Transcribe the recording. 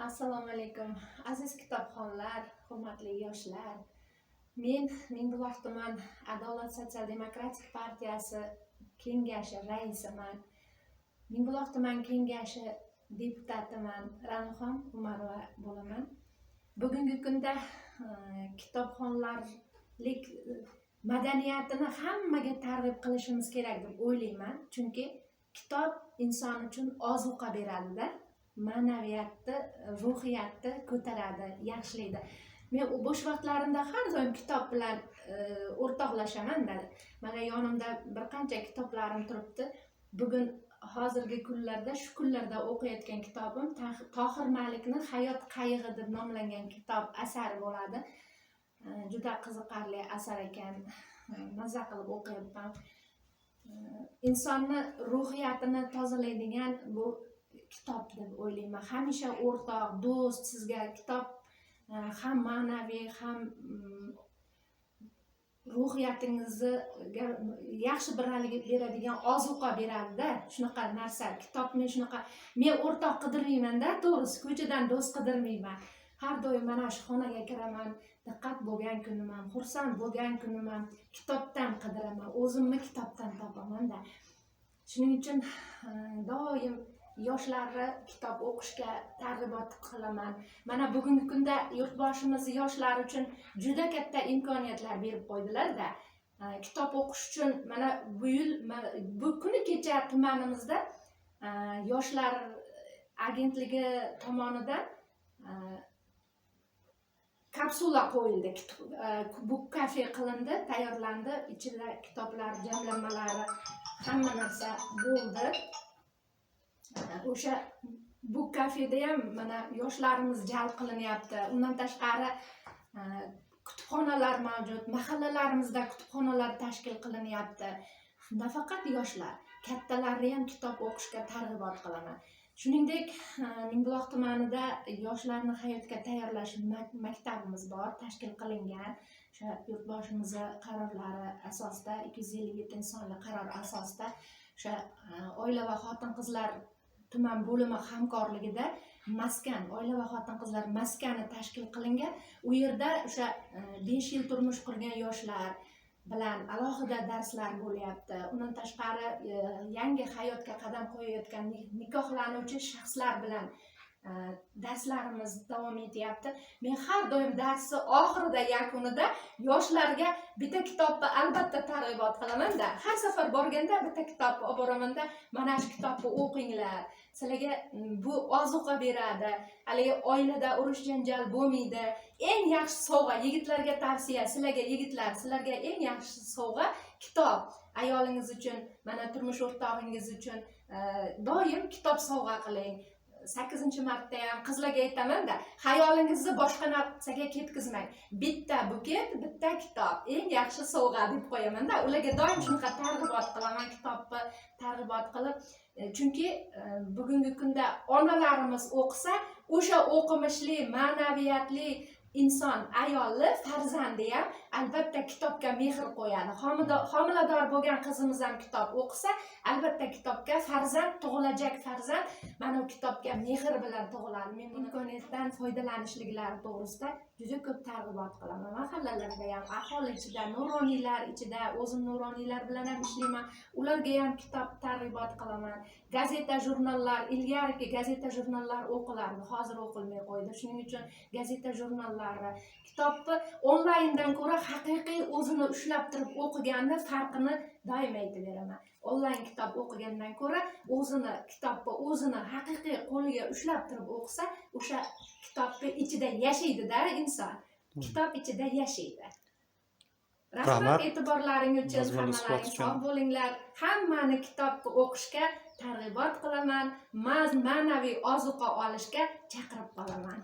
Assalomu alaykum aziz kitobxonlar, hurmatli yoshlar. Men Mingbuloq tuman Adolat sotsial-demokratik partiyasi kengashi raisiman. Mingbuloq tuman kengashi deputatiman. Ranixon Umarova bo'laman. Bugungi kunda kitobxonlarlik madaniyatini hammaga targ'ib qilishimiz kerak deb o'ylayman. Chunki kitob inson uchun ozuqa beradi-da. Ma'naviyatni, ruhiyatni ko'taradi, yaxshilaydi. Men bo'sh vaqtlarimda har doim kitob bilan o'rtoqlashaman-da. Mana yonimda bir qancha kitoblarim turibdi. Bugun hozirgi kunlarda, shu kunlarda o'qiyotgan kitobim Tohir Malikning Hayot qayg'i deb nomlangan kitob asari bo'ladi. Juda qiziqarli asar ekan. Maza qilib o'qiyapman. Insonni ruhiyatini tozalaydigan bu kitob deb o'ylayman. Hamisha o'rtoq, do'st sizga kitob ham ma'naviy, ham ruhiyatingizni yaxshi beradigan ozuqa beradi-da. Shunaqa narsa. Kitob men shunaqa, men o'rtoq qidirmayman-da, to'g'risi, ko'chadan do'st qidirmayman. Har doim mana shu xonaga kiraman, diqqat bo'lgan kunim ham, xursand bo'lgan kunim ham kitobdan qidiraman. O'zimni kitobdan topaman-da. Shuning uchun doim yoshlarni kitob o'qishga targ'ibot qilaman. Mana bugungi kunda yurtboshimiz yoshlar uchun juda katta imkoniyatlar berib qo'ydilar-da. Kitob o'qish uchun mana bu kuni kecha tumanimizda yoshlar agentligi tomonidan kapsula qo'yildi. Bu kafe qilindi, tayyorlandi. Ichida kitoblar, jamlanmalari, hamma narsa bo'ldi. O'sha bu kafeda ham mana yoshlarimiz jalb qilinyapti. Undan tashqari kutubxonalar mavjud. Mahallalarimizda kutubxonalar tashkil qilinyapti. Nafaqat yoshlar, kattalarni ham kitob o'qishga targ'ibot qilaman. Shuningdek, Mingbuloq tumanida yoshlarni hayotga tayyorlash maktabimiz bor, tashkil qilingan. O'sha yurtboshimiz qarorlari asosida, 257 sonli qaror asosida o'sha oila va xotin-qizlar tuman bo'limi hamkorligida maskan, oila va xotin-qizlar maskani tashkil qilingan. U yerda o'sha 5 yil turmush qurgan yoshlar bilan alohida darslar bo'lyapti. Undan tashqari yangi hayotga qadam qo'yayotgan nikohlanuvchi shaxslar bilan darslarimiz davom etyapti. Men har doim darsni oxirida, yakunida yoshlarga bitta kitobni albatta targ'ibot qilaman-da. Har safar borganda bitta kitobni olib boraman-da, mana shu kitobni o'qinglar. Sizlarga bu ozuqa beradi. Haligi oilada urush janjal bo'lmaydi. Eng yaxshi sovg'a, yigitlarga tavsiya, sizlarga yigitlar, sizlarga eng yaxshi sovg'a kitob. Ayolingiz uchun, mana turmush o'rtog'ingiz uchun doim kitob sovg'a qiling. 8-marta ham qizlarga aytaman-da, xayolingizni boshqa narsaga ketkizmang. Bitta buket, bitta kitob, eng yaxshi sovg'a deb qo'yaman-da. Ularga doim shunaqa targ'ibot qilaman, kitobni targ'ibot qilib. Chunki bugungi kunda onalarimiz o'qisa, o'sha o'qimishli, ma'naviyatli inson, ayolli farzandi ham albatta kitobga mehr qo'yadi. Homilador bo'lgan qizimiz ham kitob o'qisa, albatta kitobga farzand, tug'ilajak farzand mana bu kitobga mehr bilan tug'iladi. Men imkoniyatdan foydalanishliklari to'g'risida juda ko'p targ'ibot qilaman. Mahallalarda ham, aholi ichida, nuroniylar ichida, o'zim nuroniylar bilan ham ishlayman. Ularga ham kitob targ'ibot qilaman. Gazeta, jurnallar, ilgarigi gazeta, jurnallar o'qilardi, hozir o'qilmay qo'ydi. Shuning uchun gazeta, jurnallarni, kitobni onlayndan ko'ra haqiqiy o'zini ushlab turib o'qiganning farqini doim aytib beraman. Onlayn kitob o'qigandan ko'ra kitobni o'zini haqiqiy qo'liga ushlab turib o'qisa, o'sha kitobni ichida yashaydi-da inson. Kitob ichida yashaydi. Rahmat e'tiborlaring uchun. Hammalaring sog' bo'linglar. Hammani kitobni o'qishga targ'ibot qilaman, ma'naviy ozuqa olishga chaqirib qolaman.